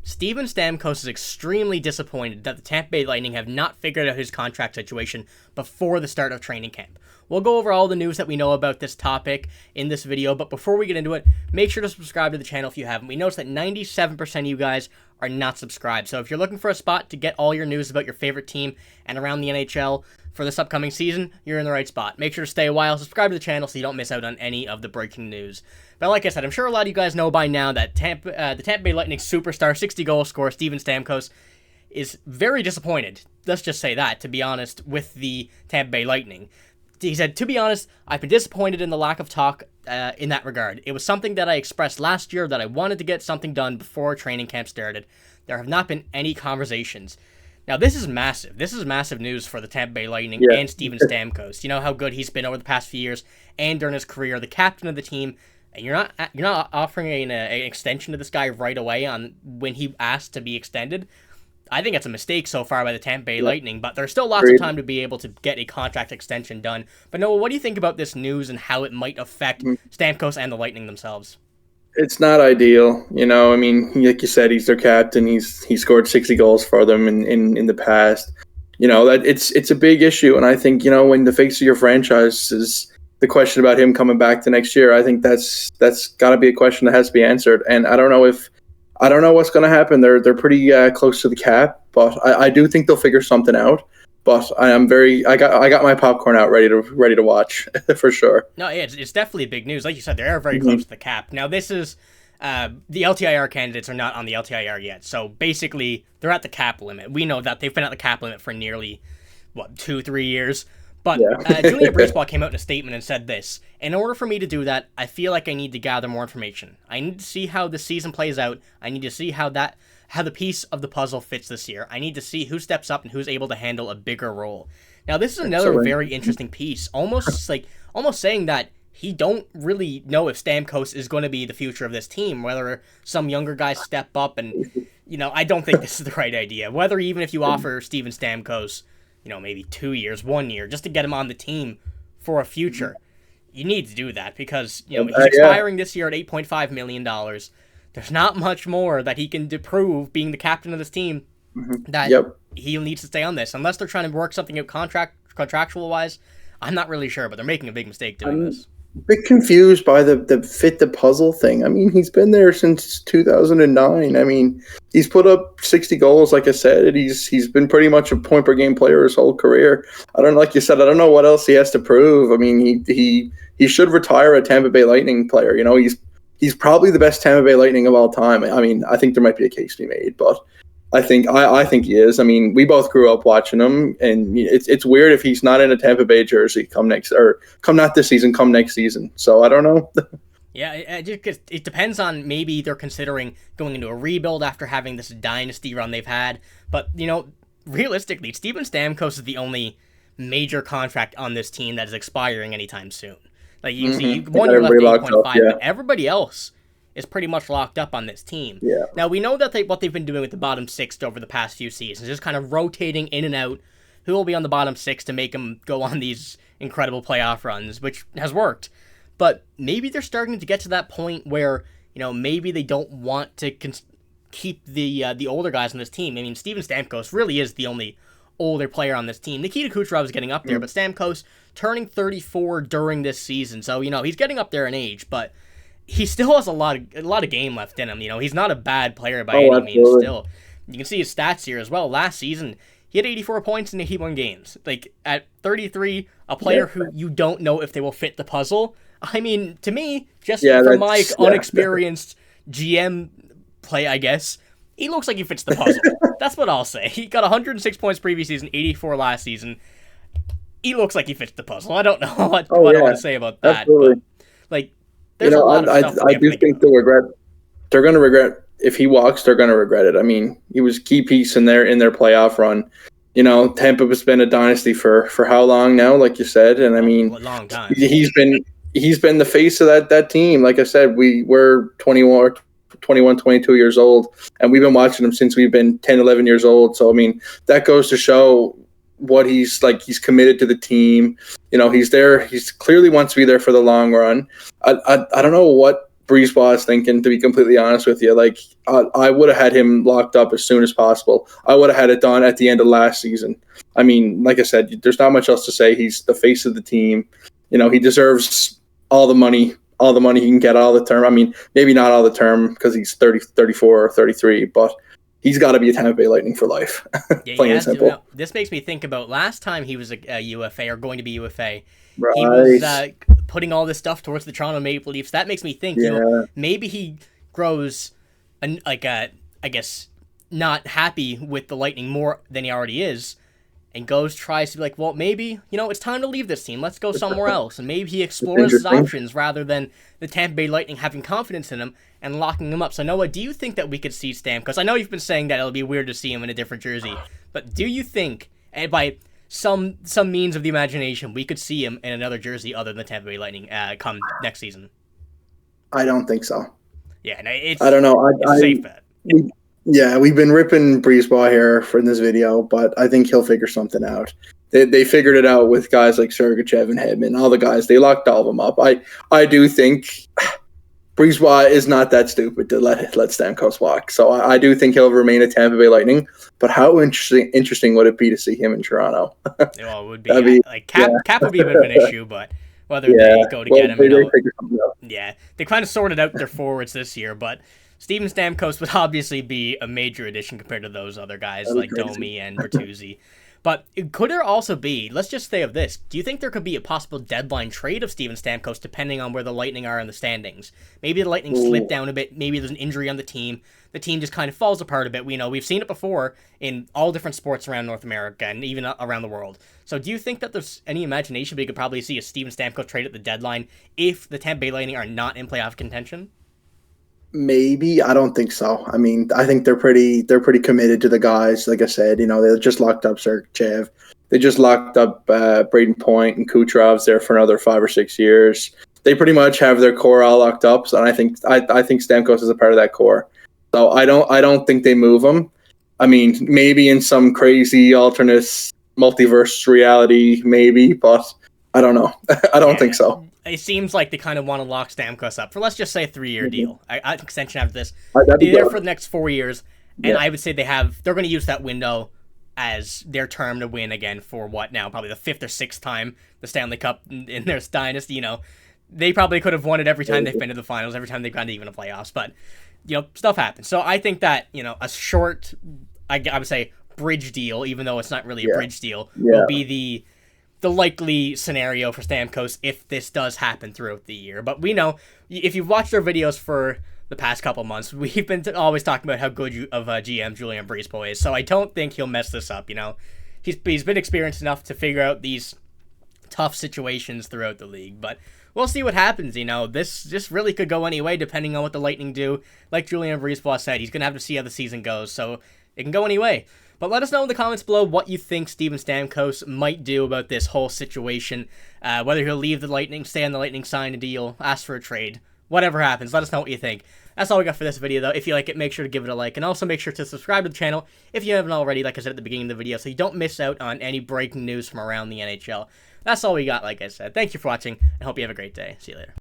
Steven Stamkos is extremely disappointed that the Tampa Bay Lightning have not figured out his contract situation before the start of training camp. We'll go over all the news that we know about this topic in this video, but before we get into it, make sure to subscribe to the channel if you haven't. We noticed that 97% of you guys are not subscribed, so if you're looking for a spot to get all your news about your favorite team and around the NHL for this upcoming season, you're in the right spot. Make sure to stay a while, subscribe to the channel so you don't miss out on any of the breaking news. But like I said, I'm sure a lot of you guys know by now that the Tampa Bay Lightning superstar, 60-goal scorer, Steven Stamkos, is very disappointed. Let's just say that, to be honest, with the Tampa Bay Lightning. He said, "To be honest, I've been disappointed in the lack of talk in that regard. It was something that I expressed last year that I wanted to get something done before training camp started. There have not been any conversations." Now, this is massive. This is massive news for the Tampa Bay Lightning and Steven Stamkos. You know how good he's been over the past few years and during his career, the captain of the team. And you're not offering an extension to this guy right away on when he asked to be extended. I think it's a mistake so far by the Tampa Bay Lightning, but there's still lots of time to be able to get a contract extension done. But Noah, what do you think about this news and how it might affect Stamkos and the Lightning themselves? It's not ideal, you know. I mean, like you said, he's their captain. He scored 60 goals for them in the past. You know, that it's a big issue, and I think, you know, when the face of your franchise is the question about him coming back to next year, I think that's got to be a question that has to be answered. And I don't know what's going to happen. They're pretty close to the cap, but I do think they'll figure something out. But I got my popcorn out ready to watch for sure. No, it's definitely big news. Like you said, they are very close to the cap. Now, this is the LTIR candidates are not on the LTIR yet, so basically they're at the cap limit. We know that they've been at the cap limit for nearly 2-3 years. But Julien Brisebois came out in a statement and said this: "In order for me to do that, I feel like I need to gather more information. I need to see how the season plays out. I need to see how the piece of the puzzle fits this year. I need to see who steps up and who's able to handle a bigger role." Now, this is another very interesting piece, almost saying that he don't really know if Stamkos is going to be the future of this team, whether some younger guys step up, and, you know, I don't think this is the right idea. Whether even if you offer Steven Stamkos, you know, maybe 2 years, 1 year, just to get him on the team for a future, you need to do that because, you know, he's expiring this year at $8.5 million. There's not much more that he can prove being the captain of this team that he needs to stay on this. Unless they're trying to work something out contractual-wise, I'm not really sure, but they're making a big mistake doing this. A bit confused by the fit the puzzle thing. I mean, he's been there since 2009. I mean, he's put up 60 goals, like I said, and he's been pretty much a point per game player his whole career. Like you said, I don't know what else he has to prove. I mean, he should retire a Tampa Bay Lightning player. You know, he's probably the best Tampa Bay Lightning of all time. I mean, I think there might be a case to be made, but I think he is. I mean, we both grew up watching him, and it's weird if he's not in a Tampa Bay jersey come not this season, come next season. So I don't know. Yeah, it depends on, maybe they're considering going into a rebuild after having this dynasty run they've had. But, you know, realistically, Steven Stamkos is the only major contract on this team that is expiring anytime soon. Like, you see, 1 year left, 8.5, but everybody else is pretty much locked up on this team. Yeah. Now, we know that what they've been doing with the bottom six over the past few seasons, just kind of rotating in and out who will be on the bottom six to make them go on these incredible playoff runs, which has worked. But maybe they're starting to get to that point where, you know, maybe they don't want to keep the older guys on this team. I mean, Steven Stamkos really is the only older player on this team. Nikita Kucherov is getting up there, but Stamkos turning 34 during this season, so, you know, he's getting up there in age, but he still has a lot of game left in him. You know, he's not a bad player by any means. Still, you can see his stats here as well. Last season, he had 84 points in 81 games. Like, at 33, a player who you don't know if they will fit the puzzle. I mean, to me, just from my unexperienced GM play, I guess, he looks like he fits the puzzle. That's what I'll say. He got 106 points previous season, 84 last season. He looks like he fits the puzzle. I don't know what I want to say about that. But, like, there's a lot of stuff I do think they'll regret. They're going to regret if he walks. They're going to regret it. I mean, he was a key piece in their playoff run. You know, Tampa has been a dynasty for how long now? Like you said, and I mean, a long time. He's been the face of that team. Like I said, we're 21, 22 years old, and we've been watching him since we've been 10, 11 years old. So I mean, that goes to show what he's like. He's committed to the team. You know, he's there. He's clearly wants to be there for the long run. I don't know what Brisebois is thinking, to be completely honest with you. Like, I would have had him locked up as soon as possible. I would have had it done at the end of last season. I mean, like I said, there's not much else to say. He's the face of the team. He deserves all the money he can get, all the term. I mean, maybe not all the term because he's 30, 34 or 33, but he's got to be a Tampa Bay Lightning for life. Plain and simple. This makes me think about last time he was a UFA or going to be UFA. Right. He was putting all this stuff towards the Toronto Maple Leafs. That makes me think, maybe he grows, I guess, not happy with the Lightning more than he already is, and tries to be like, well, maybe, it's time to leave this team. Let's go somewhere else. And maybe he explores his options rather than the Tampa Bay Lightning having confidence in him and locking him up. So, Noah, do you think that we could see Stamkos? I know you've been saying that it'll be weird to see him in a different jersey, but do you think, and by some means of the imagination, we could see him in another jersey other than the Tampa Bay Lightning come next season? I don't think so. Yeah, I don't know. It's a safe bet. Yeah, we've been ripping Brisebois here in this video, but I think he'll figure something out. They figured it out with guys like Sergachev and Hedman, all the guys. They locked all of them up. I do think Brisebois is not that stupid to let Stamkos walk. So I do think he'll remain at Tampa Bay Lightning. But how interesting would it be to see him in Toronto? Well, it would be. Cap would be a bit of an issue, but whether they go to get him, they kind of sorted out their forwards this year, but Steven Stamkos would obviously be a major addition compared to those other guys like Domi and Bertuzzi. But could there also be, let's just say of this, do you think there could be a possible deadline trade of Steven Stamkos depending on where the Lightning are in the standings? Maybe the Lightning slip down a bit, maybe there's an injury on the team just kind of falls apart a bit. We've seen it before in all different sports around North America and even around the world. So do you think that there's any imagination we could probably see a Steven Stamkos trade at the deadline if the Tampa Bay Lightning are not in playoff contention? Maybe. I don't think so. I mean, I think they're pretty committed to the guys. Like I said, they just locked up Sergachev. They just locked up Braden Point and Kucherov's there for another 5 or 6 years. They pretty much have their core all locked up. So I think Stamkos is a part of that core. So I don't think they move him. I mean, maybe in some crazy alternate multiverse reality, maybe, but I don't know. I don't think so. It seems like they kind of want to lock Stamkos up for, let's just say, a 3-year deal. I extension after this. Be there for the next 4 years, and I would say they're going to use that window as their term to win again for what now? Probably the 5th or 6th time the Stanley Cup in their dynasty. They probably could have won it every time they've been to the finals, every time they've gone to even the playoffs. But stuff happens. So I think that a short, I would say, bridge deal, even though it's not really a bridge deal, will be the likely scenario for Stamkos if this does happen throughout the year. But we know, if you've watched our videos for the past couple months, we've been always talking about how good of a GM Julien Brisebois is, so I don't think he'll mess this up. He's been experienced enough to figure out these tough situations throughout the league, but we'll see what happens. This really could go any way depending on what the Lightning do. Like Julien Brisebois said, he's going to have to see how the season goes, so it can go any way. But let us know in the comments below what you think Steven Stamkos might do about this whole situation. Whether he'll leave the Lightning, stay on the Lightning, sign a deal, ask for a trade. Whatever happens, let us know what you think. That's all we got for this video, though. If you like it, make sure to give it a like. And also make sure to subscribe to the channel if you haven't already, like I said at the beginning of the video, so you don't miss out on any breaking news from around the NHL. That's all we got, like I said. Thank you for watching, and hope you have a great day. See you later.